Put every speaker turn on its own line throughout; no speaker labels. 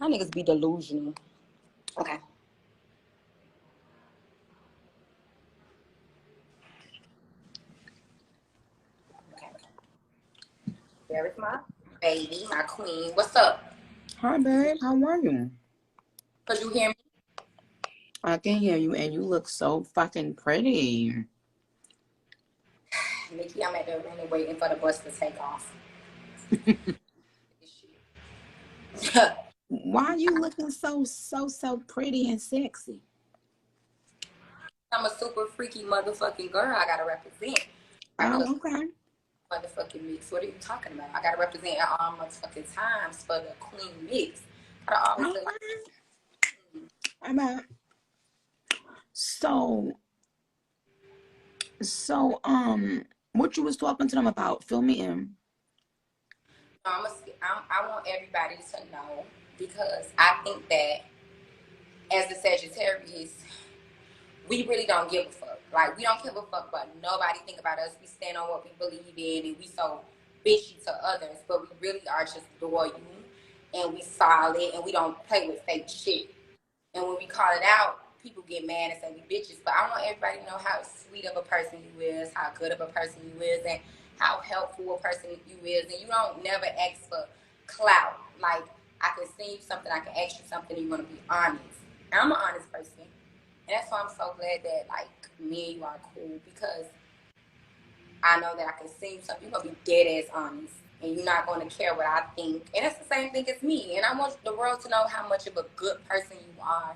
How niggas be delusional. Okay. Okay. There is my baby, my queen. What's up?
Hi, babe. How are you?
Could you hear me?
I can hear you, and you look so fucking pretty.
Nikki, I'm at the arena waiting for the bus to take off.
Why are you looking so pretty and sexy?
I'm a super freaky motherfucking girl. I gotta represent. I look
Oh, okay.
motherfucking mix. What are you talking about? I gotta represent at all motherfucking times for the queen mix. I always feel like,
Okay. About so what you was talking to them about? Fill me in.
I want everybody to know because I think that as the Sagittarius, we really don't give a fuck. Like, we don't give a fuck what nobody think about us. We stand on what we believe in, and we so bitchy to others, but we really are just loyal, and we solid, and we don't play with fake shit. And when we call it out, people get mad and say we bitches. But I want everybody to know how sweet of a person you is, how good of a person you is, and how helpful a person you is. And you don't never ask for clout. Like, I can send you something, I can ask you something, and you're gonna be honest. And I'm an honest person. And that's why I'm so glad that, like, me and you are cool, because I know that I can send you something. You're going to be dead ass honest. And you're not going to care what I think. And that's the same thing as me. And I want the world to know how much of a good person you are.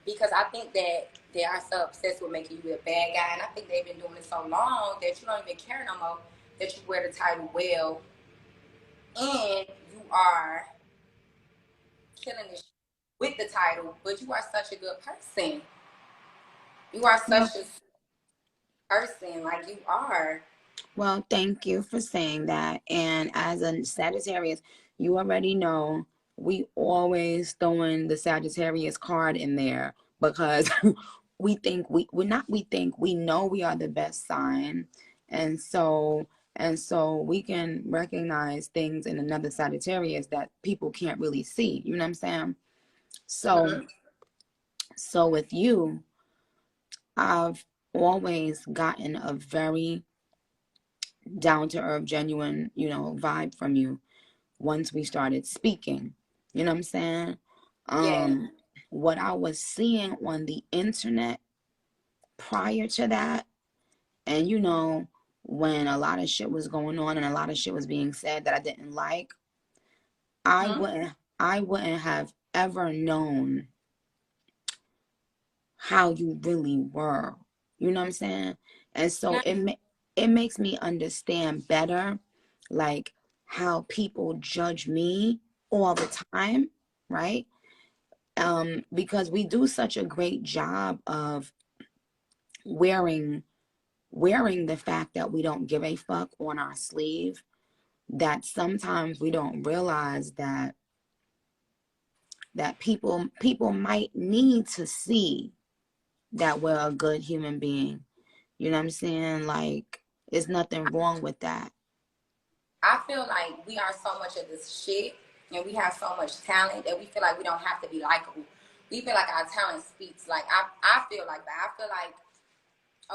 Because I think that they are so obsessed with making you a bad guy. And I think they've been doing it so long that you don't even care no more that you wear the title well. And you are killing this with the title. But you are such a good person. You are
Well,
such a person, like you are.
well, thank you for saying that. And as a Sagittarius, you already know we always throwing the Sagittarius card in there because we know we are the best sign. And so we can recognize things in another Sagittarius that people can't really see. You know what I'm saying? So
Mm-hmm.
so with you, I've always gotten a very down to earth, genuine, vibe from you once we started speaking. You know what I'm saying?
Yeah.
Um, what I was seeing on the internet prior to that, and when a lot of shit was going on and a lot of shit was being said that I didn't like, I
Mm-hmm.
wouldn't I wouldn't have ever known how you really were. You know what I'm saying? And so it makes me understand better, like how people judge me all the time, right? Because we do such a great job of wearing wearing the fact that we don't give a fuck on our sleeve, that sometimes we don't realize that people might need to see that we're a good human being. You know what I'm saying? Like, there's nothing wrong with that.
I feel like we are so much of this shit and we have so much talent that we feel like we don't have to be likable. We feel like our talent speaks. Like, I feel like that. I feel like,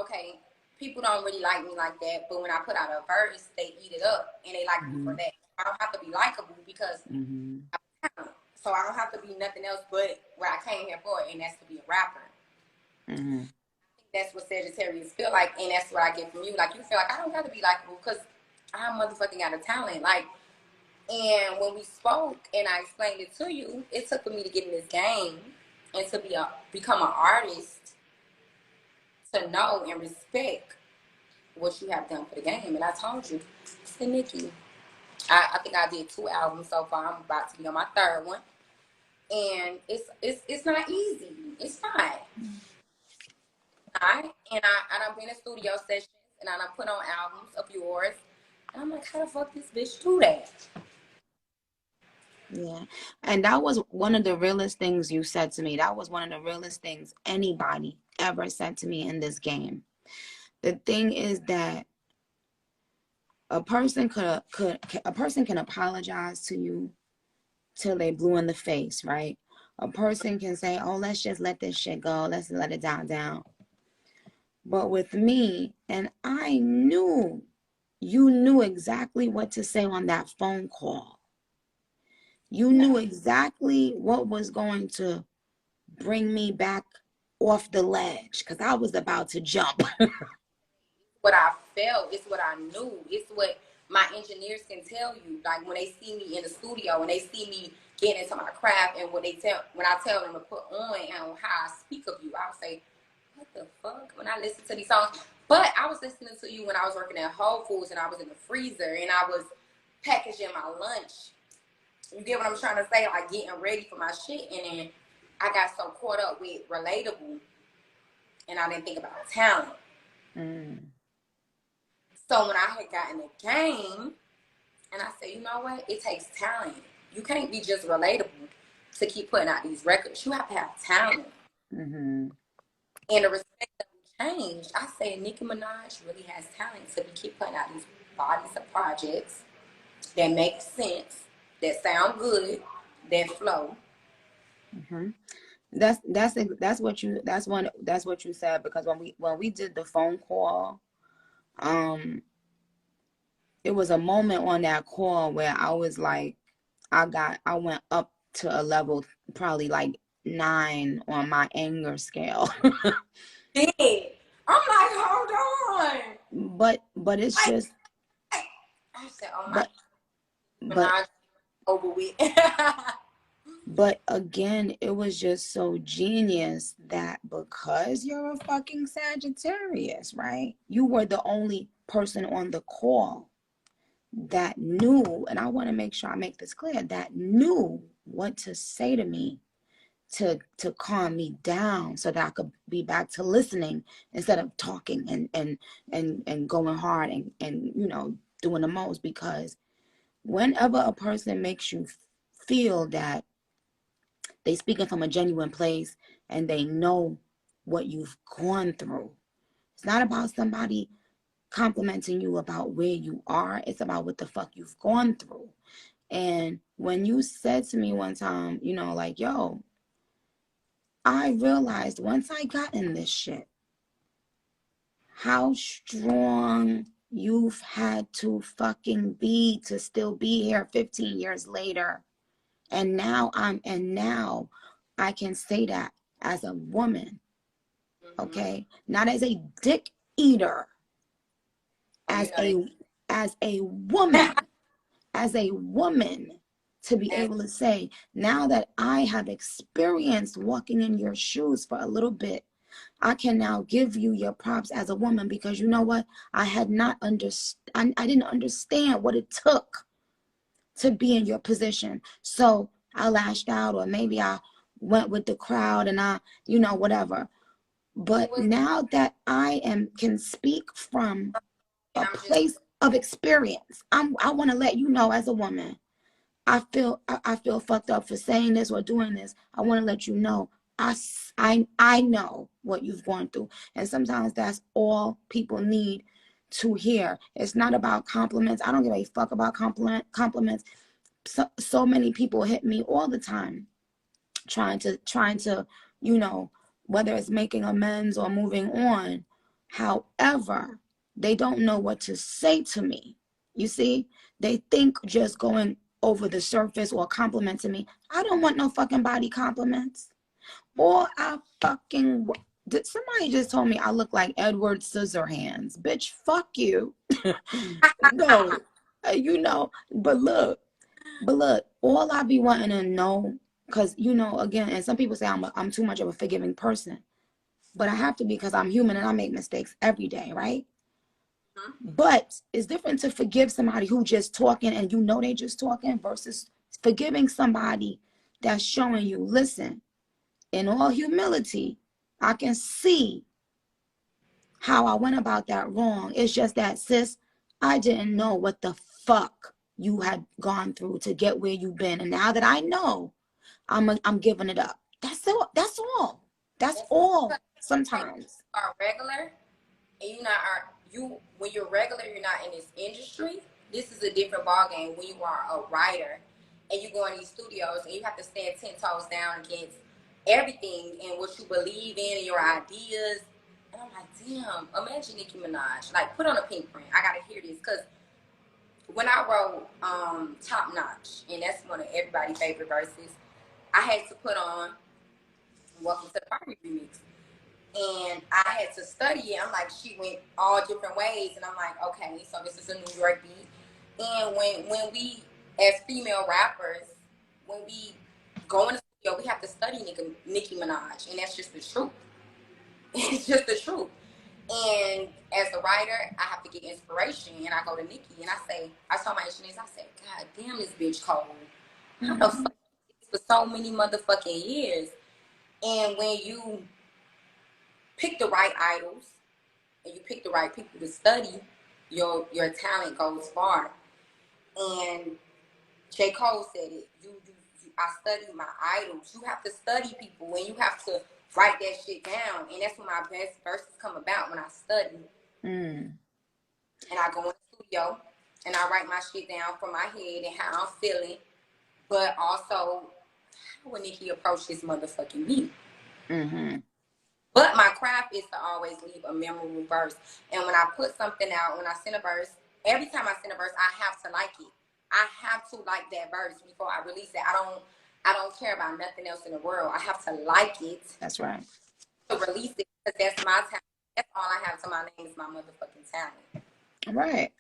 okay, people don't really like me like that, but when I put out a verse, they eat it up and they like me for
Hmm.
that. I don't have to be likable because
Hmm.
I have talent. So I don't have to be nothing else but what I came here for, and that's to be a rapper.
Hmm.
That's what Sagittarius feel like, and that's what I get from you. Like, you feel like I don't got to be likable because I motherfucking got a talent. Like, and when we spoke and I explained it to you, it took for me to get in this game and to become an artist, to know and respect what you have done for the game. And I told you, I said, Nikki, I think I did 2 albums so far. I'm about to be on my third one, and it's not easy. It's not. And I've been in studio sessions and I done put on albums of yours. And I'm like, how the fuck this bitch do that?
Yeah. And that was one of the realest things you said to me. That was one of the realest things anybody ever said to me in this game. The thing is that a person can apologize to you till they blue in the face, right? A person can say, oh, let's just let this shit go. Let's let it die down. But with me, and I knew you knew exactly what to say on that phone call. You knew exactly what was going to bring me back off the ledge because I was about to jump.
What I felt, it's what I knew, it's what my engineers can tell you. Like when they see me in the studio, when they see me getting into my craft, and when I tell them to put on and how I speak of you, I'll say, what the fuck? When I listen to these songs. But I was listening to you when I was working at Whole Foods and I was in the freezer and I was packaging my lunch. You get what I'm trying to say? Like getting ready for my shit. And then I got so caught up with relatable and I didn't think about talent. So when I had gotten the game, and I said, you know what? It takes talent. You can't be just relatable to keep putting out these records. You have to have talent. And the respect that we changed, I said Nicki Minaj really has talent to keep putting out these bodies of projects that make sense, that sound good, that flow.
That's what you said, because when we did the phone call, it was a moment on that call where I was like, I went up to a level probably like 9 on my anger scale.
Yeah. I'm like, hold on.
But it's
Like,
just
I said, oh my
but
Minaj over with.
But again, it was just so genius that because you're a fucking Sagittarius, right? You were the only person on the call that knew, and I want to make sure I make this clear, that knew what to say to me to calm me down so that I could be back to listening instead of talking and going hard and doing the most. Because whenever a person makes you feel that they speaking from a genuine place and they know what you've gone through. It's not about somebody complimenting you about where you are. It's about what the fuck you've gone through. And when you said to me one time, like, yo, I realized once I got in this shit, how strong you've had to fucking be to still be here 15 years later. And now I can say that as a woman, okay? Not as a dick eater, as a woman, as a woman, to be able to say, now that I have experienced walking in your shoes for a little bit, I can now give you your props as a woman, because you know what? I didn't understand what it took to be in your position. So I lashed out, or maybe I went with the crowd and I, whatever. But now that I can speak from a place of experience, I want to let you know, as a woman, I feel fucked up for saying this or doing this. I want to let you know, I know what you've gone through. And sometimes that's all people need to hear. It's not about compliments. I don't give a fuck about compliments. So many people hit me all the time trying to whether it's making amends or moving on. However, they don't know what to say to me. You see, they think just going over the surface or complimenting me. I don't want no fucking body compliments. Or did somebody just told me I look like Edward Scissorhands? Bitch, fuck you. No, but look, all I be wanting to know, because, again, and some people say I'm too much of a forgiving person, but I have to be, because I'm human and I make mistakes every day, right? But it's different to forgive somebody who just talking and they just talking, versus forgiving somebody that's showing you, listen, in all humility, I can see how I went about that wrong. It's just that, sis, I didn't know what the fuck you had gone through to get where you've been. And now that I know, I'm giving it up. That's all. That's all. Sometimes.
You are regular, and when you're regular, you're not in this industry. This is a different ballgame when you are a writer and you go in these studios and you have to stand 10 toes down against everything and what you believe in and your ideas. And I'm like, damn, imagine Nicki Minaj. Like, put on a pink print. I gotta hear this. Because when I wrote Top Notch, and that's one of everybody's favorite verses, I had to put on Welcome to the Party remix. And I had to study it. I'm like, she went all different ways. And I'm like, okay, so this is a New York beat. And when we, as female rappers, when we go in the studio, we have to study Nicki Minaj. And that's just the truth. It's just the truth. And as a writer, I have to get inspiration. And I go to Nicki and I saw my engineers, I said, God damn, this bitch cold. How the fuck for so many motherfucking years? And when you pick the right idols and you pick the right people to study, your talent goes far. And J. Cole said it. I study my idols. You have to study people and you have to write that shit down. And that's when my best verses come about, when I study. And I go in the studio and I write my shit down from my head and how I'm feeling. But also, how would Nicki approach this motherfucking beat? But my craft is to always leave a memorable verse. And when I put something out, when I send a verse, every time I send a verse, I have to like it. I have to like that verse before I release it. I don't care about nothing else in the world. I have to like it.
That's right.
To release it, because that's my talent. That's all I have to my name is my motherfucking talent.
Right.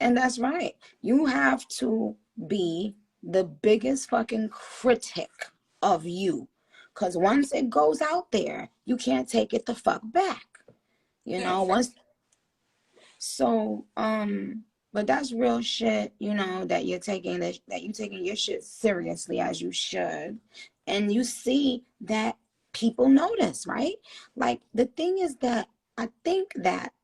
And that's right. You have to be the biggest fucking critic of you. Because once it goes out there, you can't take it the fuck back. You know, once. So, but that's real shit, you know, that you're taking your shit seriously, as you should. And you see that people notice, right? Like, the thing is that I think that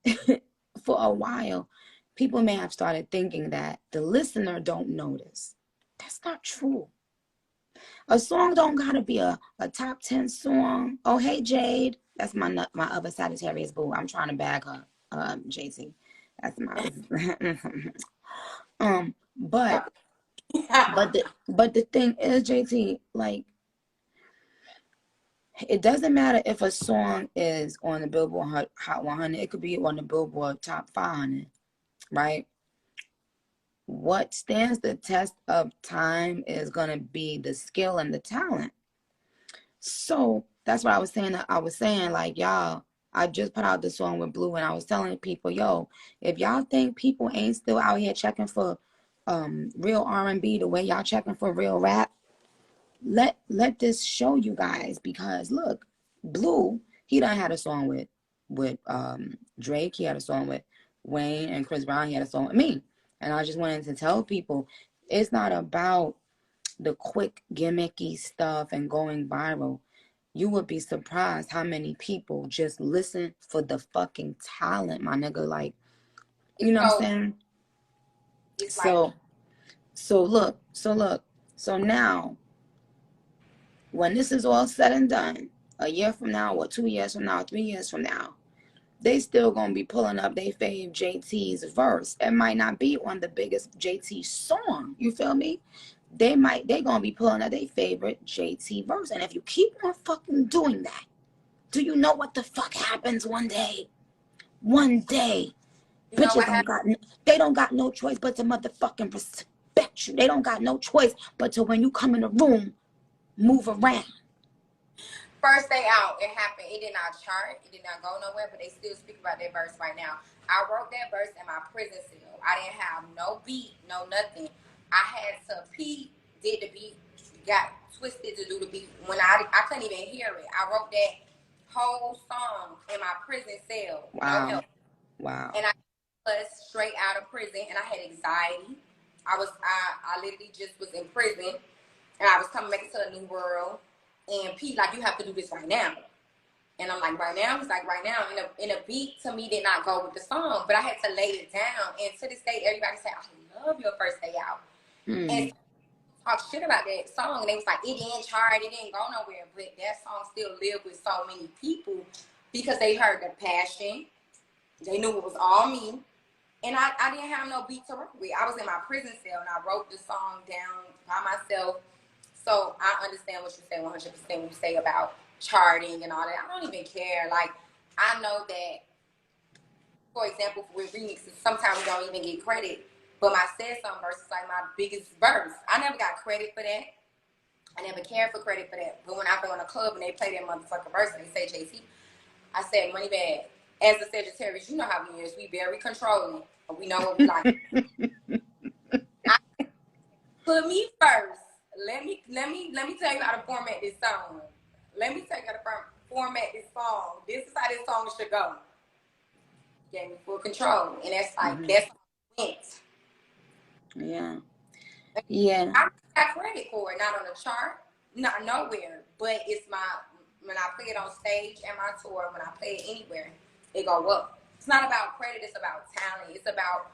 for a while, people may have started thinking that the listener don't notice. That's not true. A song don't gotta be a top 10 song. Oh, hey, Jade. That's my other Sagittarius boo. I'm trying to bag her, JC. That's my but the thing is, JT, like, it doesn't matter if a song is on the Billboard Hot 100. It could be on the Billboard Top 500, right? What stands the test of time is going to be the skill and the talent. So that's what I was saying. I was saying, like, y'all, I just put out this song with Blue, and I was telling people, yo, if y'all think people ain't still out here checking for real R&B the way y'all checking for real rap, let this show you guys. Because look, Blue, he done had a song with Drake. He had a song with Wayne and Chris Brown. He had a song with me. And I just wanted to tell people, it's not about the quick gimmicky stuff and going viral. You would be surprised how many people just listen for the fucking talent, my nigga. Like, you know what I'm saying? So look. So now, when this is all said and done, a year from now, or 2 years from now, 3 years from now, they still gonna be pulling up they fave JT's verse. It might not be on the biggest JT song. You feel me? They gonna be pulling up their favorite JT verse. And if you keep on fucking doing that, do you know what the fuck happens one day? One day, bitches don't got no choice but to motherfucking respect you. They don't got no choice but to, when you come in the room, move around.
First day out, it happened. It did not chart. It did not go nowhere, but they still speak about that verse right now. I wrote that verse in my prison cell. I didn't have no beat, no nothing. I had to Pete did the beat, got twisted to do the beat. When I couldn't even hear it. I wrote that whole song in my prison cell.
Wow.
No help.
Wow.
And I was straight out of prison, and I had anxiety. I literally just was in prison, and I was coming back into a new world. And Pete, like, you have to do this right now. And I'm like, right now? He's like, right now. And a beat to me did not go with the song, but I had to lay it down. And to this day, everybody said, I love your first day out. And talk shit about that song. And they was like, it didn't chart, it didn't go nowhere. But that song still lived with so many people because they heard the passion. They knew it was all me. And I didn't have no beat to work with. I was in my prison cell and I wrote the song down by myself. So I understand what you say 100% when you say about charting and all that. I don't even care. Like, I know that, for example, with remixes, sometimes we don't even get credit. But my Said Something verse is like my biggest verse. I never got credit for that. I never cared for credit for that. But when I go in a club and they play that motherfucking verse and they say JT, I said, Money Bag, as a Sagittarius, you know how we is. We very controlling. We know what we like. Put me first. Let me tell you how to format this song. Let me tell you how to format this song. This is how this song should go. Gave me full control, and that's like that's how it
went. Yeah.
And
Yeah.
I got credit for it, not on the chart, not nowhere. But it's my when I play it on stage and my tour, when I play it anywhere, it go up. It's not about credit. It's about talent. It's about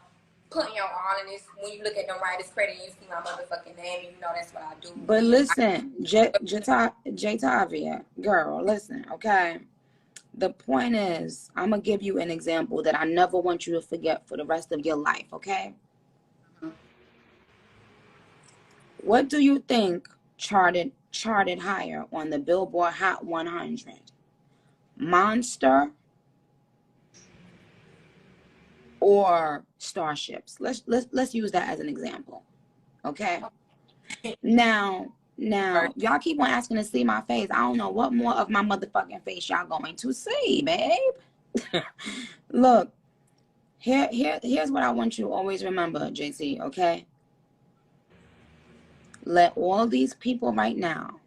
putting your all in this. When you look at the writer's credit, you see my motherfucking name, and you know that's what I do.
But listen, Jatavia, girl, listen, okay? The point is, I'm going to give you an example that I never want you to forget for the rest of your life, okay?
Mm-hmm.
What do you think charted higher on the Billboard Hot 100? Monster or Starships? Let's use that as an example, okay? Now, y'all keep on asking to see my face. I don't know what more of my motherfucking face y'all going to see, babe. Look, here's what I want you to always remember, JC, okay? Let all these people right now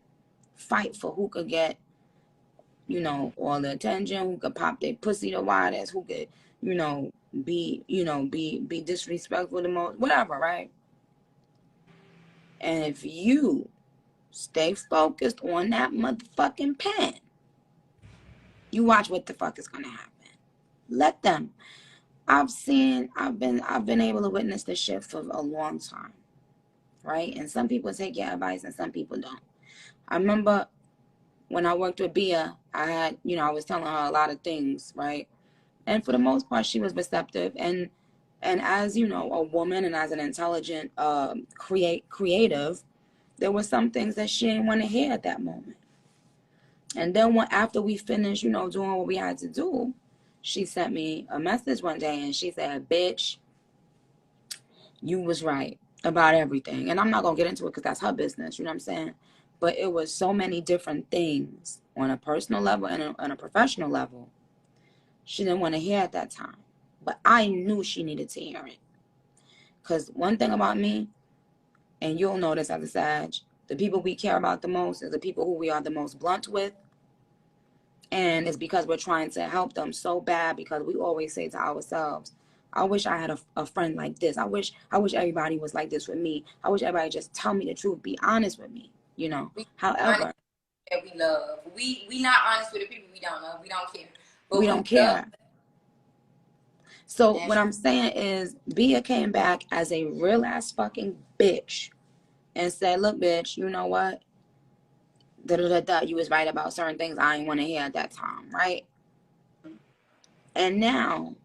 fight for who could get, all the attention, who could pop their pussy the widest, who could, be disrespectful the most, whatever, right? And if you stay focused on that motherfucking pen, you watch what the fuck is gonna happen. Let them. I've been able to witness this shit for a long time, right? And some people take your advice and some people don't. I remember when I worked with Bia, I had, I was telling her a lot of things, right? And for the most part, she was receptive. And as, a woman and as an intelligent creative, there were some things that she didn't want to hear at that moment. And then after we finished, doing what we had to do, she sent me a message one day and she said, bitch, you was right about everything. And I'm not going to get into it because that's her business, you know what I'm saying? But it was so many different things on a personal level and on a professional level she didn't want to hear at that time. But I knew she needed to hear it. Because one thing about me, and you'll know this as a Sag, the people we care about the most is the people who we are the most blunt with. And it's because we're trying to help them so bad, because we always say to ourselves, I wish I had a friend like this. I wish everybody was like this with me. I wish everybody just tell me the truth, be honest with me, However,
that we love. We not honest with the people we don't love. We don't care. But
we don't care. So what I'm saying is, Bia came back as a real ass fucking bitch and said, look, bitch, you know what? You was right about certain things I didn't want to hear at that time, right? And now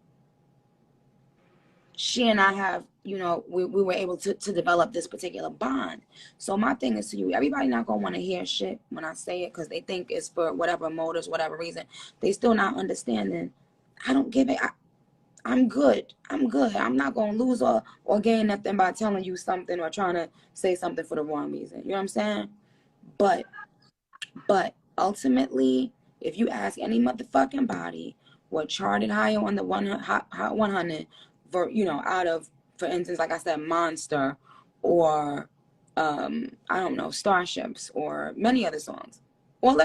she and I have, we were able to develop this particular bond. So my thing is to you, everybody not going to want to hear shit when I say it because they think it's for whatever motives, whatever reason. They still not understanding. I don't give it. I'm good. I'm not going to lose or gain nothing by telling you something or trying to say something for the wrong reason. You know what I'm saying? But ultimately, if you ask any motherfucking body what charted higher on the Hot 100, for, out of, for instance, like I said, Monster or, I don't know, Starships or many other songs. Well,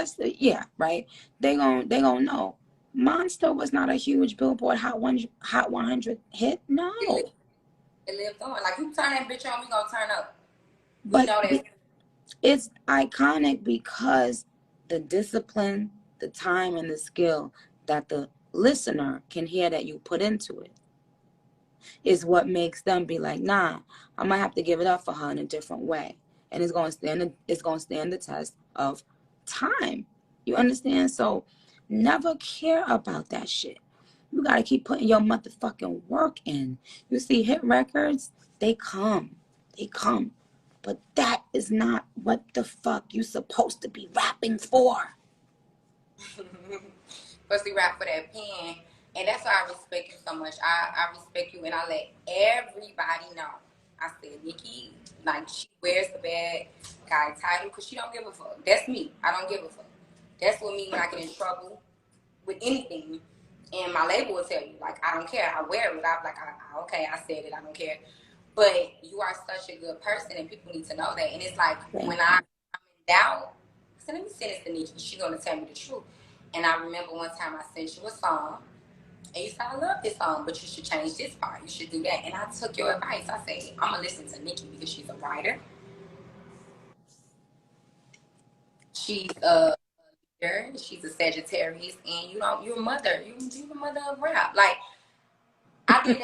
right? They gonna know. Monster was not a huge Billboard Hot 100 hit. No.
It lived on. Like, you turn that bitch on, we gonna turn up.
We know that. It's iconic because the discipline, the time, and the skill that the listener can hear that you put into it is what makes them be like, nah, I might have to give it up for her in a different way. And it's gonna stand the test of time. You understand? So never care about that shit. You gotta keep putting your motherfucking work in. You see hit records, they come. They come. But that is not what the fuck you supposed to be rapping for.
Supposed to rap for that pen. And that's why I respect you so much. I respect you, and I let everybody know. I said, Nicki, like, she wears the bad guy title because she don't give a fuck. That's me. I don't give a fuck. That's what me when I get in trouble with anything. And my label will tell you, like, I don't care. I wear it. I'm like, okay, I said it. I don't care. But you are such a good person, and people need to know that. And it's like, when I'm in doubt, I said, let me send this to Nicki. She's going to tell me the truth. And I remember one time I sent you a song, and you said, I love this song, but you should change this part. You should do that. And I took your advice. I said, I'm going to listen to Nicki because she's a writer. She's a leader. She's a Sagittarius. And, you're a mother. You're the mother of rap. Like, I did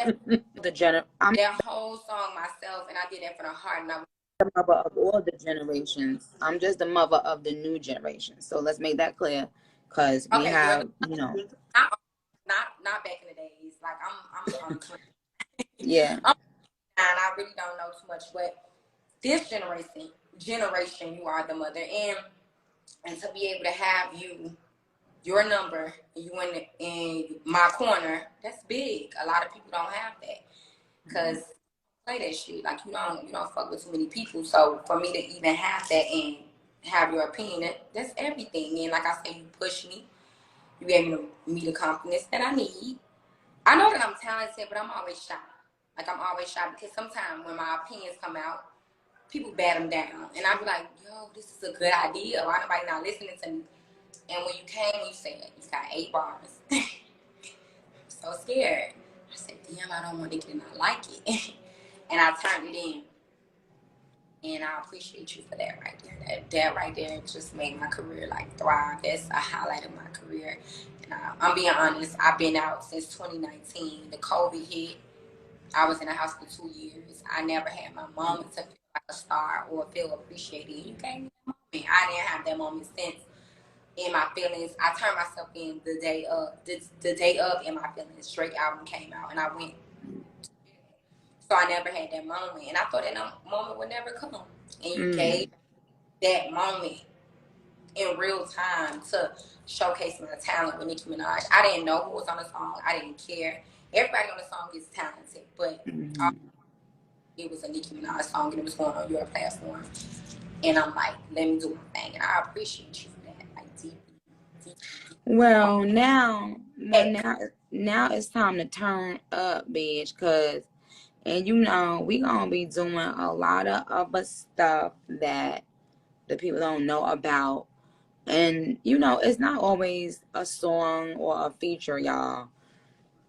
I'm
that whole song myself, and I did that for the heart. And
the mother of all the generations. I'm just the mother of the new generation. So let's make that clear, because we
okay, you're
have,
not back in the days. Like, I'm 20.
yeah.
And I really don't know too much, but this generation, you are the mother, and to be able to have your number, you in my corner, that's big. A lot of people don't have that because play that shit. Like, you don't fuck with too many people. So for me to even have that and have your opinion, that's everything. And like I said, you push me. You gave me the confidence that I need. I know that I'm talented, but I'm always shy. Like, I'm always shy because sometimes when my opinions come out, people bat them down. And I be like, yo, this is a good idea. Why nobody not listening to me? And when you came, you said, you got 8 bars. So scared. I said, damn, I don't want to get it. I like it. And I turned it in. And I appreciate you for that right there. That right there just made my career, like, thrive. That's a highlight of my career. And I'm being honest, I've been out since 2019. The COVID hit. I was in the house for 2 years. I never had my moment to feel like a star or feel appreciated. You gave me that moment. I didn't have that moment since. In my feelings, I turned myself in the day of In My Feelings Drake album came out, and I went. So I never had that moment, and I thought that moment would never come. And you gave that moment in real time to showcase my talent with Nicki Minaj. I didn't know who was on the song. I didn't care. Everybody on the song is talented, but it was a Nicki Minaj song, and it was going on your platform. And I'm like, let me do my thing, and I appreciate you for that, like, deeply.
Well, now it's time to turn up, bitch, cause we gonna be doing a lot of other stuff that the people don't know about, and it's not always a song or a feature, y'all.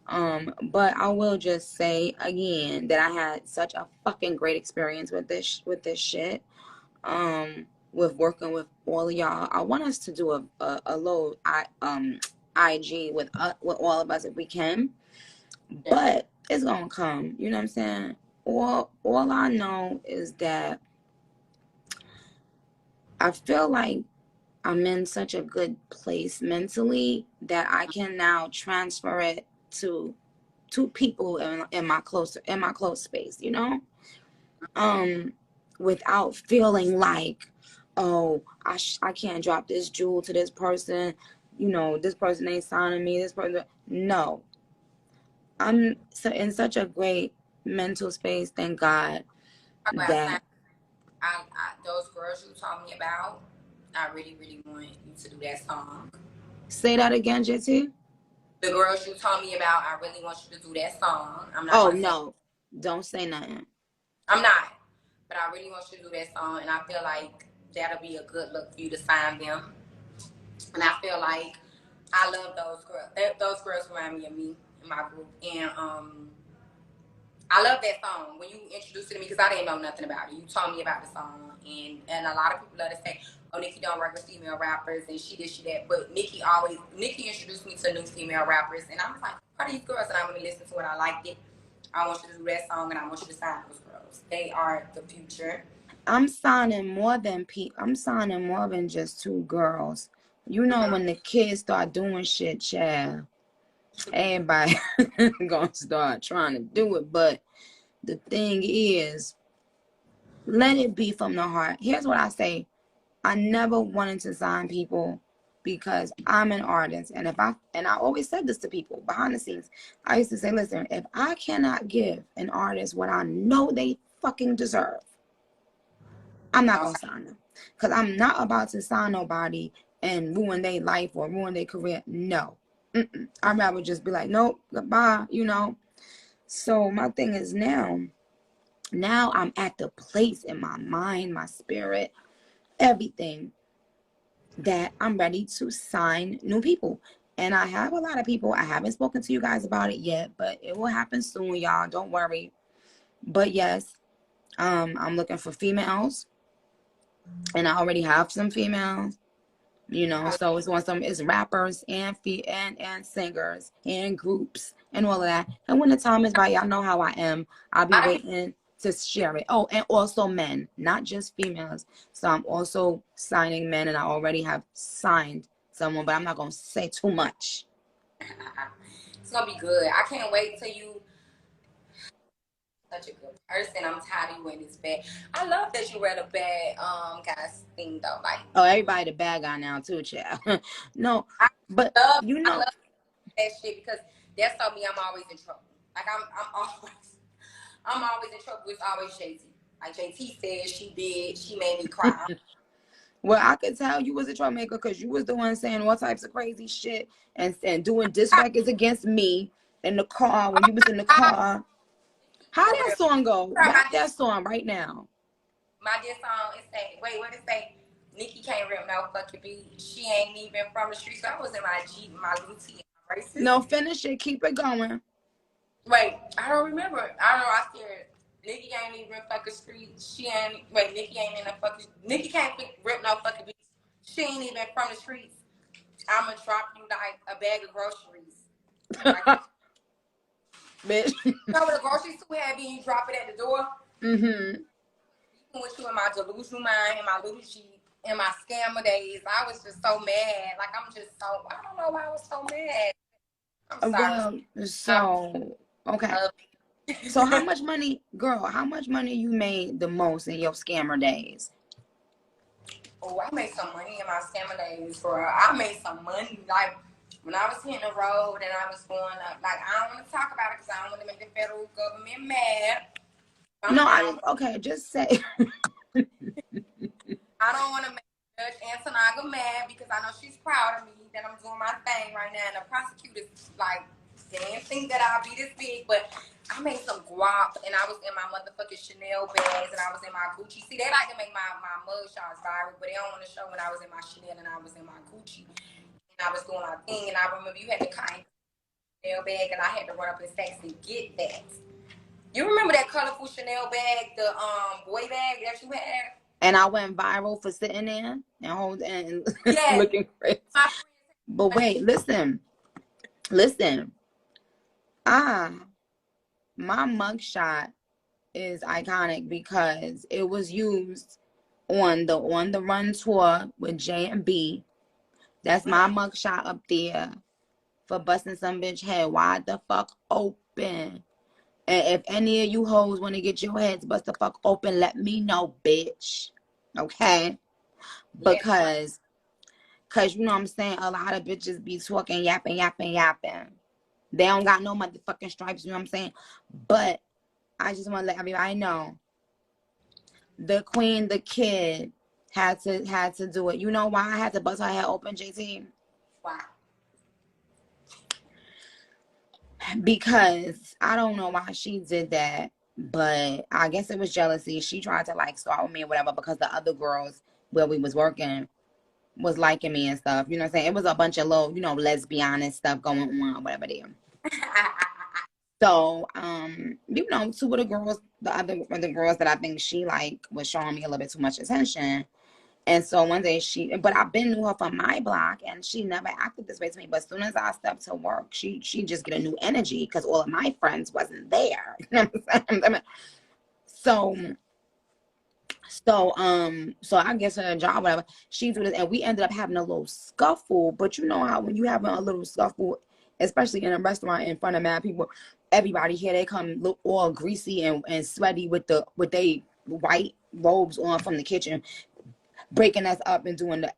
But I will just say again that I had such a fucking great experience with this shit. With working with all of y'all. I want us to do a little IG with all of us if we can. But it's gonna come. You know what I'm saying? All I know is that I feel like I'm in such a good place mentally that I can now transfer it to people in my close space, without feeling like, oh, I can't drop this jewel to this person, this person ain't signing me, this person. No, I'm in such a great mental space, thank God, that
Those girls you told me about, I really, really want you to do that song.
Say that again, JT.
The girls you told me about, I really want you to do that song. I'm not.
Oh no, don't say nothing.
I'm not, but I really want you to do that song, and I feel like that'll be a good look for you to sign them. And I feel like I love those girls. Those girls remind me of me in my group, and I love that song when you introduced it to me because I didn't know nothing about it. You told me about the song, and a lot of people love to say, "Oh, Nicki don't work with female rappers," and she this, she that. But Nicki introduced me to new female rappers, and I was like, "What are these girls?" And I really listened to it. I liked it. I want you to do that song, and I want you to sign those girls. They are the future.
I'm signing more than just 2 girls. When the kids start doing shit, child. Everybody gonna start trying to do it, but the thing is, let it be from the heart. Here's what I say. I never wanted to sign people because I'm an artist. And I always said this to people behind the scenes. I used to say, listen, if I cannot give an artist what I know they fucking deserve, I'm not going to sign them. Because I'm not about to sign nobody and ruin their life or ruin their career. No. I'd rather just be like, nope, goodbye, So my thing is now I'm at the place in my mind, my spirit, everything, that I'm ready to sign new people. And I have a lot of people. I haven't spoken to you guys about it yet, but it will happen soon, y'all. Don't worry. But yes, I'm looking for females, and I already have some females. So it's rappers and singers and groups and all of that. And when the time is right, y'all know how I am. I'll be waiting to share it. Oh, and also men, not just females. So I'm also signing men, and I already have signed someone, but I'm not gonna say too much.
It's gonna be good. I can't wait till you. Such a good person. I'm tired of you in this bad. I love that you read a bad guys thing though. Like,
oh, everybody the bad guy now too, child. No,
I
but
I love that shit because that's told me I'm always in trouble. Like I'm always in trouble. It's always JT. Like JT said, she made me cry.
well, I could tell you was a troublemaker because you was the one saying all types of crazy shit and doing diss records against me in the car when you was in the car. How that song go? Rap that song right now.
My diss song is saying, wait, what it say? Nicki can't rip no fucking beat. She ain't even from the streets. So I was in my Jeep, my Lucy, my racist.
No, finish it. Keep it going.
Wait, I don't remember. I don't know. I scared. Nicki ain't even fucking street. Nicki ain't in the fucking. Nicki can't rip no fucking beats. She ain't even from the streets. I'ma drop you like a bag of groceries. Like,
bitch.
You know what a grocery store had and you drop it at the door?
Mm-hmm.
With you in my delusional mind, in my little Jeep, in my scammer days. I was just so mad. Like, I don't know why I was so mad. I'm sorry.
Well, so, okay. So how much money, girl, how much money you made the most in your scammer days?
Oh, I made some money in my scammer days, girl. I made some money. Like, when I was hitting the road and I was going up, like, I don't want to talk about it because I don't want to make the federal government mad.
Okay, just say.
I don't want to make Judge Antonaga mad because I know she's proud of me that I'm doing my thing right now. And the prosecutor's like, they didn't think that I'll be this big, but I made some guap and I was in my motherfucking Chanel bags and I was in my Gucci. See, they like to make my mug shots viral, but they don't want to show when I was in my Chanel and I was in my Gucci. And I was doing my thing. And I remember you had to kind Chanel bag and I had to run up in Saks and get that. You remember that colorful Chanel bag, the boy bag that you had?
And I went viral for sitting there and
yes.
looking crazy. But wait, listen. My mugshot is iconic because it was used on the Run tour with J and B. That's my mugshot up there for busting some bitch head wide the fuck open. And if any of you hoes want to get your heads bust the fuck open, let me know, bitch. Okay? Because you know what I'm saying, a lot of bitches be talking, yapping. They don't got no motherfucking stripes, you know what I'm saying? But I just want to let everybody know, the queen, the kid, had to do it. You know why I had to bust her head open, JT?
Why?
Because I don't know why she did that, but I guess it was jealousy. She tried to like start with me or whatever because the other girls where we was working was liking me and stuff. You know what I'm saying? It was a bunch of little, lesbian and stuff going on or whatever there. So, two of the girls, the girls that I think she like was showing me a little bit too much attention. And so one day but I've been knew her from my block and she never acted this way to me. But as soon as I stepped to work, she just get a new energy because all of my friends wasn't there. You know what I'm saying? So I guess her a job, whatever. She do this, and we ended up having a little scuffle. But you know how when you having a little scuffle especially in a restaurant in front of mad people. Everybody here, they come look all greasy and sweaty with they white robes on from the kitchen, breaking us up and doing the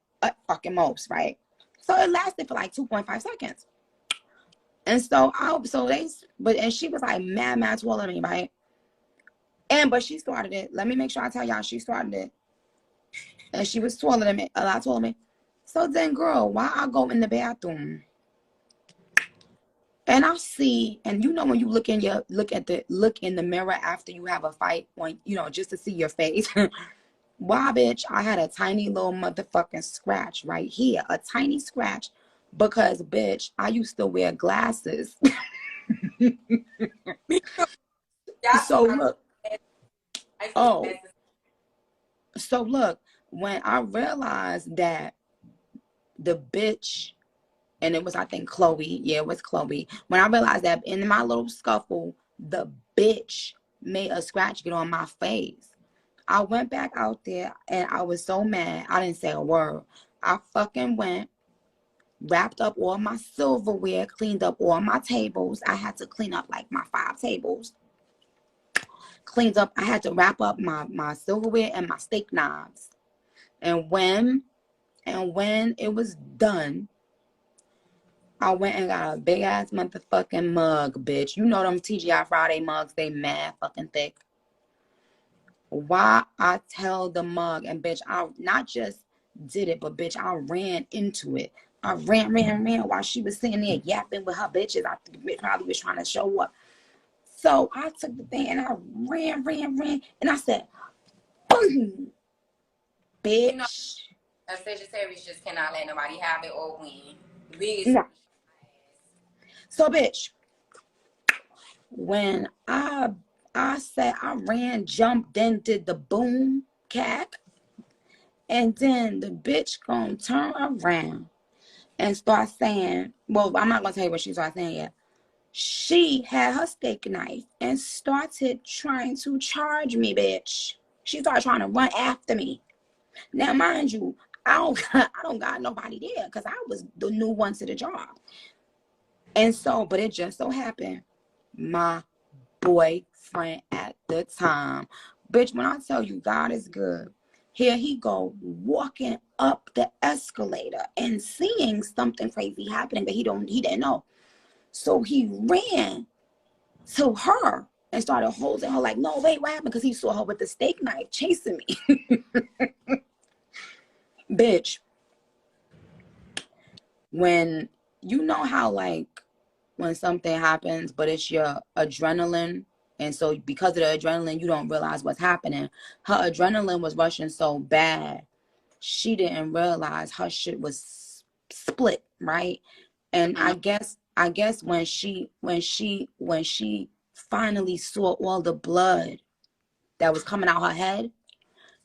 fucking most, right? So it lasted for like 2.5 seconds. And and she was like mad taller than me, right? But she started it. Let me make sure I tell y'all, she started it. And she was taller than me, a lot taller than me. So then, girl, why I go in the bathroom and I see, and you know when you look in the mirror after you have a fight, when just to see your face. Why, bitch, I had a tiny little motherfucking scratch right here, a tiny scratch, because bitch, I used to wear glasses. So look, oh, so look, when I realized that the bitch, and it was, I think, Chloe. Yeah, it was Chloe. When I realized that in my little scuffle, the bitch made a scratch get on my face. I went back out there and I was so mad. I didn't say a word. I fucking went, wrapped up all my silverware, cleaned up all my tables. I had to clean up like my 5 tables. Cleaned up. I had to wrap up my silverware and my steak knives. And when it was done, I went and got a big ass motherfucking mug, bitch. You know them TGI Friday mugs, they mad fucking thick. Why I tell the mug, and bitch, I not just did it, but bitch, I ran into it. I ran while she was sitting there yapping with her bitches. I probably was trying to show up. So I took the thing and I ran, and I said, boom, bitch.
A Sagittarius just cannot let nobody have it or win.
No. So, bitch, when I said I ran, jumped, then did the boom cack, and then the bitch gonna turn around and start saying, well, I'm not gonna tell you what she started saying yet. She had her steak knife and started trying to charge me, bitch. She started trying to run after me. Now, mind you, I don't got nobody there because I was the new one to the job. And so, but it just so happened, my boyfriend at the time, bitch, when I tell you God is good, here he go walking up the escalator and seeing something crazy happening that he didn't know. So he ran to her and started holding her like, no, wait, what happened? Because he saw her with the steak knife chasing me. Bitch, when you know how like when something happens, but it's your adrenaline, and so because of the adrenaline, you don't realize what's happening. Her adrenaline was rushing so bad, she didn't realize her shit was split, right? And I guess when she finally saw all the blood that was coming out her head,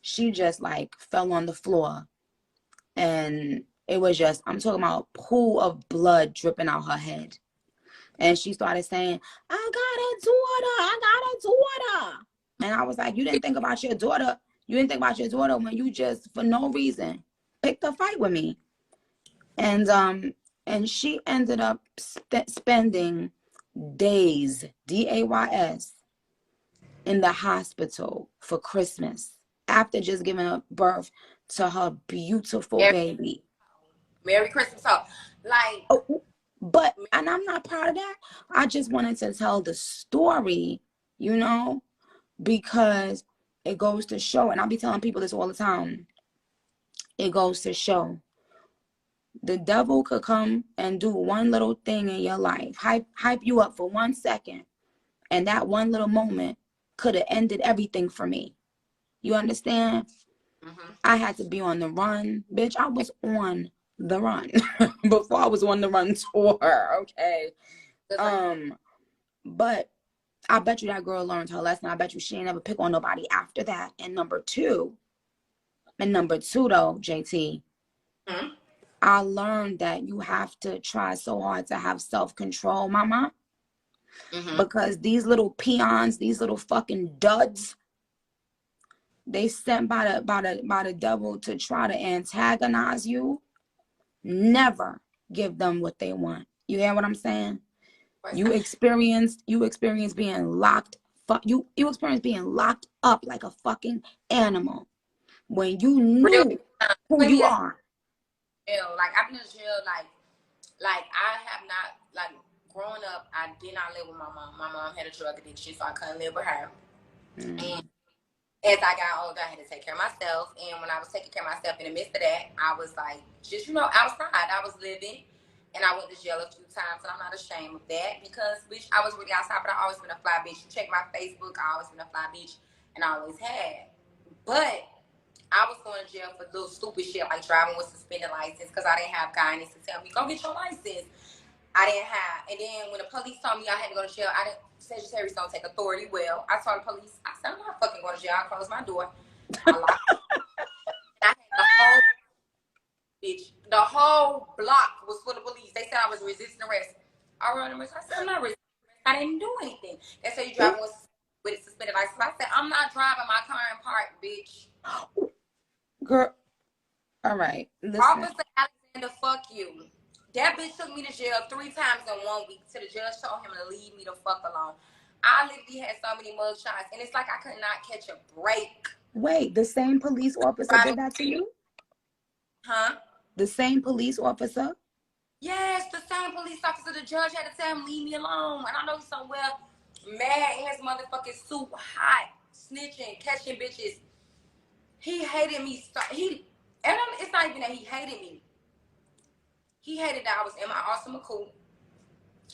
she just like fell on the floor, and it was just, I'm talking about a pool of blood dripping out her head. And she started saying, I got a daughter. And I was like, you didn't think about your daughter. You didn't think about your daughter when you just, for no reason, picked a fight with me. And she ended up spending days, DAYS, in the hospital for Christmas after just giving birth to her beautiful baby.
Merry Christmas. So, like,
and I'm not proud of that. I just wanted to tell the story, because it goes to show, and I'll be telling people this all the time. It goes to show the devil could come and do one little thing in your life, hype you up for 1 second, and that one little moment could have ended everything for me. You understand? Mm-hmm. I had to be on the run, bitch. I was on the run before I was on the run tour. Okay. But I bet you that girl learned her lesson. I bet you she ain't never pick on nobody after that. And number two though, JT, mm-hmm. I learned that you have to try so hard to have self-control, mama. Mm-hmm. Because these little peons, these little fucking duds, they sent by the devil to try to antagonize you. Never give them what they want. You hear what I'm saying?
First
You
time.
experienced being locked. You experienced being locked up like a fucking animal when you
Real
knew who
put me
you
in
are.
jail. Like I've been in jail. Like I have not like growing up. I did not live with my mom. My mom had a drug addiction, so I couldn't live with her. And
Mm.
as I got older, I had to take care of myself. And when I was taking care of myself, in the midst of that, I was like, just outside. I was living, and I went to jail a few times, and I'm not ashamed of that because, bitch, I was really outside. But I always been a fly bitch. You check my Facebook, I always been a fly bitch, and I always had. But I was going to jail for little stupid shit like driving with suspended license because I didn't have guidance to tell me, go get your license. I didn't have. And then when the police told me I had to go to jail, I didn't. Sagittarius don't take authority well. I told the police, I said, I'm not fucking going to jail. I closed my door. I locked. I had the whole bitch. The whole block was full of police. They said I was resisting arrest. I wrote them. I said, I'm not resisting arrest. I didn't do anything. They said you driving with a suspended license. I said, I'm not driving my car in park, bitch.
Girl, all right, listen.
Officer Alexander, fuck you. That bitch took me to jail 3 times in 1 week. To the judge told him to leave me the fuck alone. I literally had so many mug shots, and it's like I could not catch a break.
Wait, the same police officer did that to you?
Huh?
The same police officer?
Yes, the same police officer. The judge had to tell him leave me alone. And I know he's somewhere mad in his motherfucking suit, hot, snitching, catching bitches. He hated me. It's not even that he hated me. He hated that I was in my awesome coupe.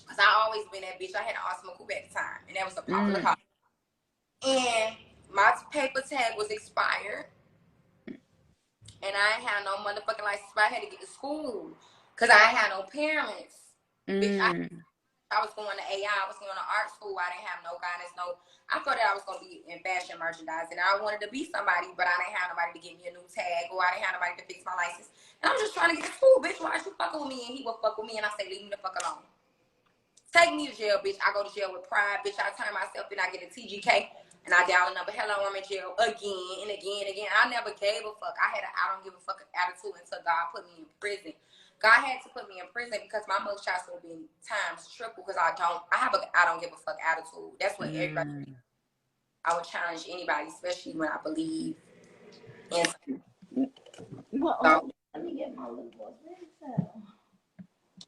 Because I always been that bitch. I had an awesome coupe at the time. And that was a popular car. And my paper tag was expired. And I ain't had no motherfucking license. But I had to get to school. Because I ain't had no parents. Bitch, I was going to AI. I was going to art school. I didn't have no guidance. I thought that I was going to be in fashion merchandising. I wanted to be somebody, but I didn't have nobody to give me a new tag, or I didn't have nobody to fix my license. And I'm just trying to get to school, bitch. Why is you fucking with me? And he would fuck with me, and I say, leave me the fuck alone. Take me to jail, bitch. I go to jail with pride, bitch. I turn myself in. I get a TGK, and I dial a number. Hello, I'm in jail again and again and again. I never gave a fuck. I had an I don't give a fuck attitude until God put me in prison. God had to put me in prison because my mug shots would be times triple because I have a I don't give a fuck attitude. That's what everybody. I would challenge anybody, especially when I believe in something.
Well,
So,
let me get my little boy.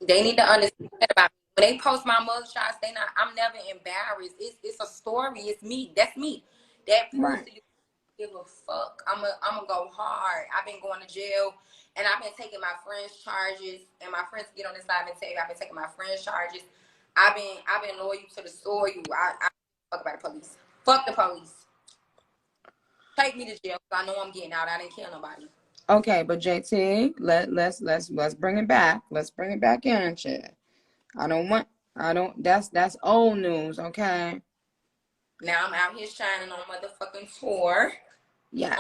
they need to understand about me. When they post my mug shots, I'm never embarrassed. It's a story. It's me. That's me. That proves
Right.
to you give a fuck. I'm gonna go hard. I've been going to jail and I've been taking my friends' charges. And my friends get on this side and tell you I've been taking my friends' charges. I've been loyal to the story. I fuck about the police. Fuck the police. Take me to jail because I know I'm getting out. I didn't kill nobody.
Okay, but JT, let's bring it back. Let's bring it back in, shit. That's old news, okay?
Now I'm out here shining on motherfucking tour.
Yeah.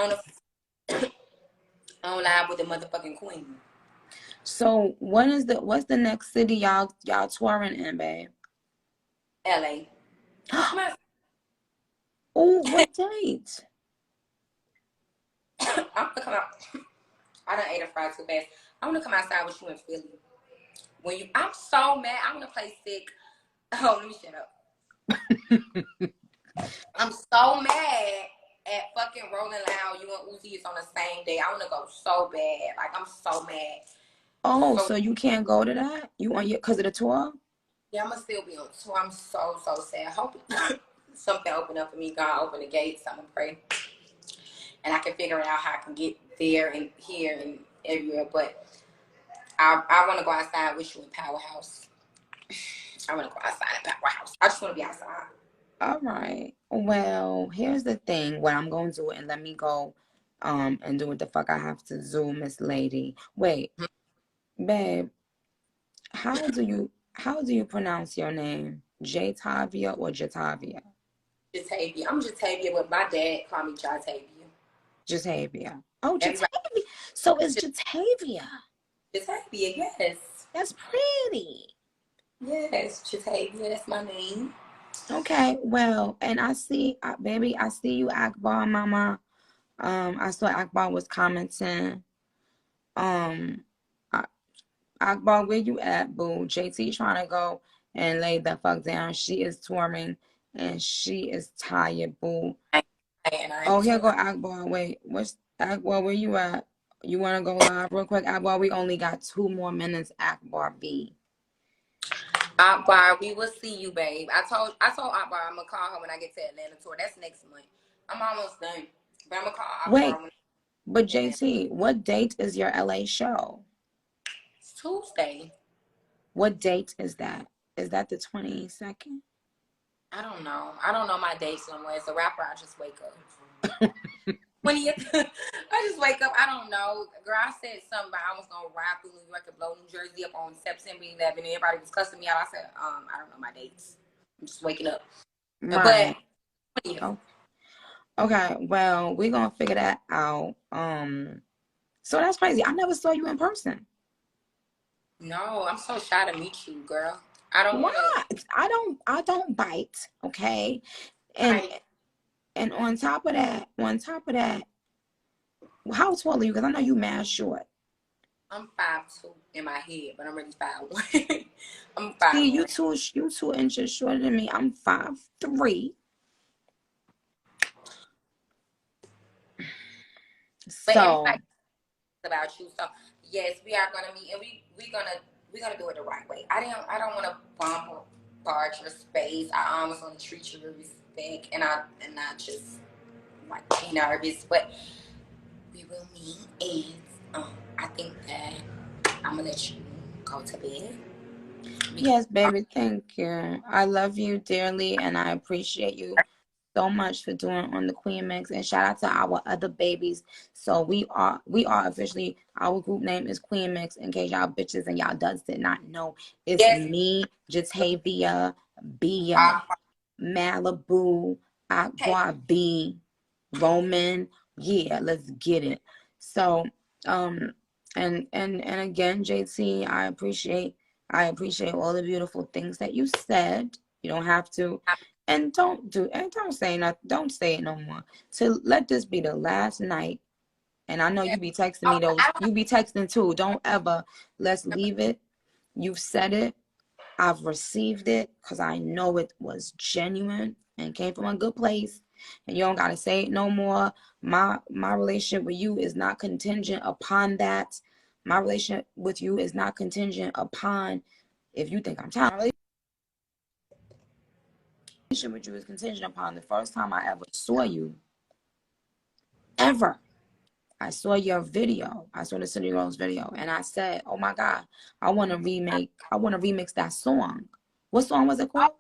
On live with the motherfucking queen.
So what's the next city y'all touring in, babe?
LA.
Oh, what date?
I'm gonna come out. I done ate a fry too fast. I'm gonna come outside with you in Philly. I'm so mad. I'm gonna play sick. Oh, let me shut up. I'm so mad at fucking Rolling Loud. You and Uzi is on the same day. I wanna go so bad. Like I'm so mad.
Oh,
So
so you can't go to that? You on your because of the tour?
yeah, I'm gonna still be on tour. I'm so sad. Hope something open up for me. God open the gates. I'm gonna pray, and I can figure out how I can get there and here and everywhere. But I want to go outside with you in Powerhouse. I want to go outside in Powerhouse. I just want to be outside.
All right. Well, here's the thing. What I'm going to do, and let me go and do what the fuck I have to do, Miss Lady. Wait, babe, how do you pronounce your name? Jatavia or Jatavia?
Jatavia. I'm Jatavia, but my dad called me Jatavia.
Jatavia. Oh,
Everybody,
Jatavia. So it's Jatavia.
Jatavia, yes.
That's pretty.
Yes, Jatavia, that's my name.
Okay, well, and I see, baby, I see you, Akbar, mama. I saw Akbar was commenting. Um, I, Akbar, where you at, boo? JT trying to go and lay the fuck down. She is touring and she is tired, boo.
And I
Oh,
ain't
here go
touring.
Akbar. Wait, what's Akbar? Where you at? You want to go live real quick, Akbar? We only got 2 more minutes, Akbar B.
Akbar, we will see you, babe. I told Akbar I'm gonna call her when I get to Atlanta tour. That's next month. I'm almost done, but I'm gonna call Akbar
Wait,
when
but
I get to Atlanta.
JT, what date is your LA show?
It's Tuesday.
What date is that? Is that the 22nd?
I don't know. I don't know my dates no more. As a rapper, I just wake up. 20th. I just wake up. I don't know. Girl, I said something about I was gonna ride through New York and blow New Jersey up on September 11th. And everybody was cussing me out. I said, I don't know my dates. I'm just waking up. But
Right. Oh, okay. Well, we're gonna figure that out. So that's crazy. I never saw you in person.
no, I'm so shy to meet you, girl. I don't want
Why?
to
I don't bite, okay? And
bite.
and on top of that, how tall are you? Because I know you mad short.
I'm 5'2" in my head, but I'm really 5'1". I'm
See,
5'1".
you 2 inches shorter than me. I'm 5'3".
But
So
everybody about you. So yes, we are gonna meet, and we're gonna do it the right way. I don't want to bombard your space. I always want to treat you with respect, and not just like be nervous. But we will meet, and I think that I'm gonna let you go to bed. Because
yes, baby, thank you. I love you dearly, and I appreciate you so much for doing on the Queen Mix. And shout out to our other babies. So we are officially, our group name is Queen Mix. In case y'all bitches and y'all duds did not know, it's
yes,
me, Jatavia, Bia,
I,
Malibu,
hey,
Aqua B, Roman. Yeah, let's get it. So and again, JT, I appreciate all the beautiful things that you said. You don't have to, and don't say nothing. Don't say it no more. So let this be the last night. And I know
yes.
you be texting
Oh,
me those. You be texting too. Don't ever. Let's leave it. You've said it. I've received it because I know it was genuine and came from a good place. And you don't gotta say it no more. My relationship with you is not contingent upon that. My relationship with you is not contingent upon if you think I'm trying. Relationship with you is contingent upon the first time I ever saw you. Ever. I saw your video. I saw the City Girls video, and I said, "Oh my God, I want to remake. I want to remix that song. What song was it
oh,
called?"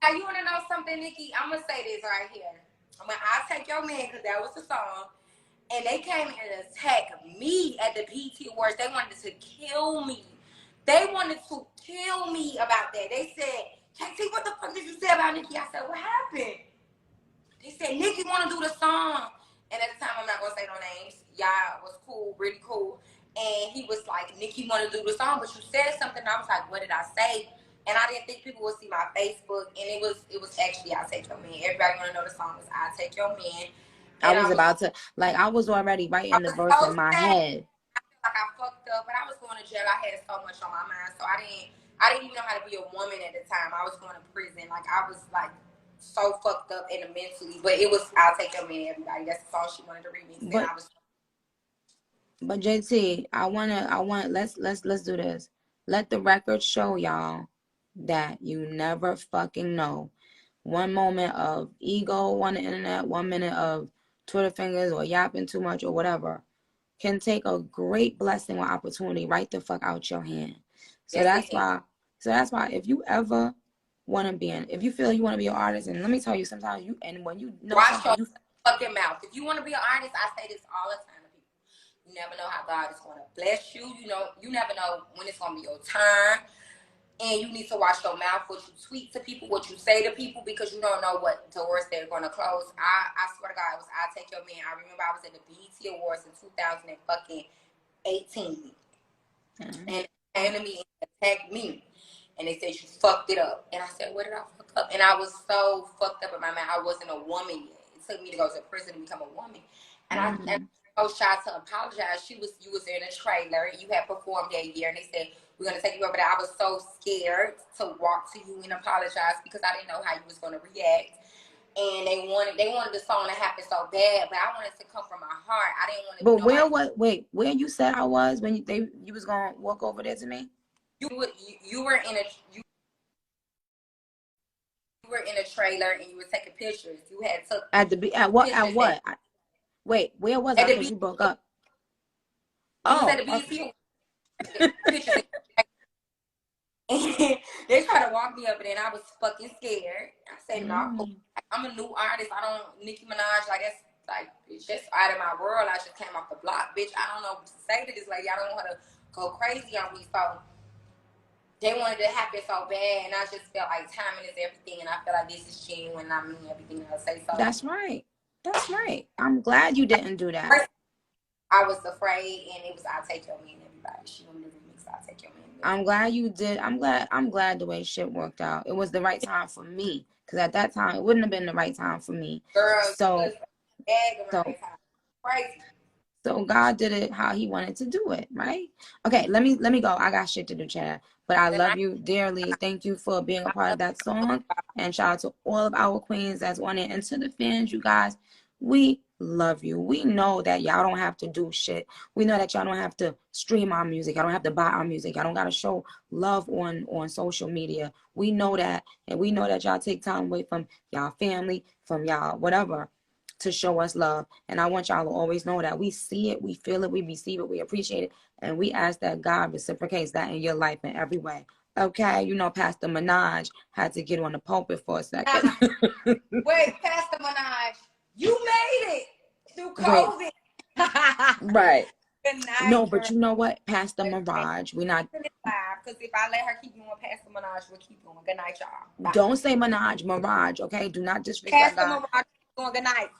now you want to know something, Nikki? I'm gonna say this right here. When I take your man, because that was the song. And they came and attacked me at the BET Awards. They wanted to kill me. They wanted to kill me about that. They said, KT, what the fuck did you say about Nicki? I said, what happened? They said, Nicki want to do the song. And at the time, I'm not going to say no names. Y'all was cool, really cool. And he was like, Nicki want to do the song, but you said something. And I was like, what did I say? And I didn't think people would see my Facebook. And it was actually I Take Your Man. Everybody want to know the song was I Take Your Man.
I
And
was about to, like, I was already
I
writing the
was
verse in
so
my
sad.
head.
Like I fucked up, but I was going to jail. I had so much on my mind, so I didn't even know how to be a woman at the time. I was going to prison. Like I was like so fucked up and mentally. But it was I'll Take Your Man, everybody. That's the song she wanted to remix, and
But
I was.
but JT, let's do this. Let the record show y'all that you never fucking know. One moment of ego on the internet, 1 minute of Twitter fingers or yapping too much or whatever can take a great blessing or opportunity right the fuck out your hand. So
Yes, it
that's
can.
why if you ever want to be if you feel you want to be an artist, and let me tell you, sometimes when you know
Watch
something,
your fucking mouth. If you want to be an artist, I say this all the time to people. You never know how God is going to bless you. You never know when it's going to be your turn. And you need to watch your mouth, what you tweet to people, what you say to people, because you don't know what doors they're going to close. I swear to God, it was I Take Your Man. I remember I was at the BET Awards in 2018. And they came to me and attacked me. And they said, you fucked it up. And I said, what did I fuck up? And I was so fucked up in my mind. I wasn't a woman yet. It took me to go to prison to become a woman. And I
mm-hmm.
tried to apologize. You was in a trailer. You had performed that year, and they said we're gonna take you over there. I was so scared to walk to you and apologize because I didn't know how you was gonna react. And they wanted the song to happen so bad, but I wanted to come from my heart. I didn't want to be
But
nobody.
where you said I was when you was gonna walk over there to me?
You were in a trailer and you were taking pictures. You had took
at what? Wait, where was I? Because you broke up.
You was at the BET pictures. They tried to walk me up, and then I was fucking scared. I said, no, I'm a new artist. I don't, Nicki Minaj, like, that's, like, it's just out of my world. I just came off the block, bitch. I don't know what to say to this lady. I don't want her to go crazy on me. So they wanted it to happen so bad, and I just felt like timing is everything, and I feel like this is genuine. I mean everything I say. So
that's right. That's right. I'm glad you didn't do that.
I was afraid, and it was I'll Take Your Man, everybody. She on the remix, I'll Take Your Man.
I'm glad you did. I'm glad the way shit worked out. It was the right time for me, because at that time it wouldn't have been the right time for me.
Girl,
so
crazy.
So God did it how he wanted to do it, right? Okay, let me go. I got shit to do, Chad. But I love you dearly. Thank you for being a part of that song. And shout out to all of our queens that's on it. And to the fans, you guys, we love you. We know that y'all don't have to do shit. We know that y'all don't have to stream our music. Y'all don't have to buy our music. Y'all don't got to show love on social media. We know that. And we know that y'all take time away from y'all family, from y'all whatever, to show us love. And I want y'all to always know that we see it, we feel it, we receive it, we appreciate it, and we ask that God reciprocates that in your life in every way. Okay, you know, Pastor Minaj had to get on the pulpit for a second.
Wait, Pastor Minaj, you made it through COVID.
Right.
Good night,
no, but you know what, Pastor Minaj, we're not.
Because if I let her keep going, Pastor Minaj will keep going. Good night, y'all. Bye.
Don't say Minaj, Mirage, okay? Do not disrespect
Pastor
God.
Mirage, going good night.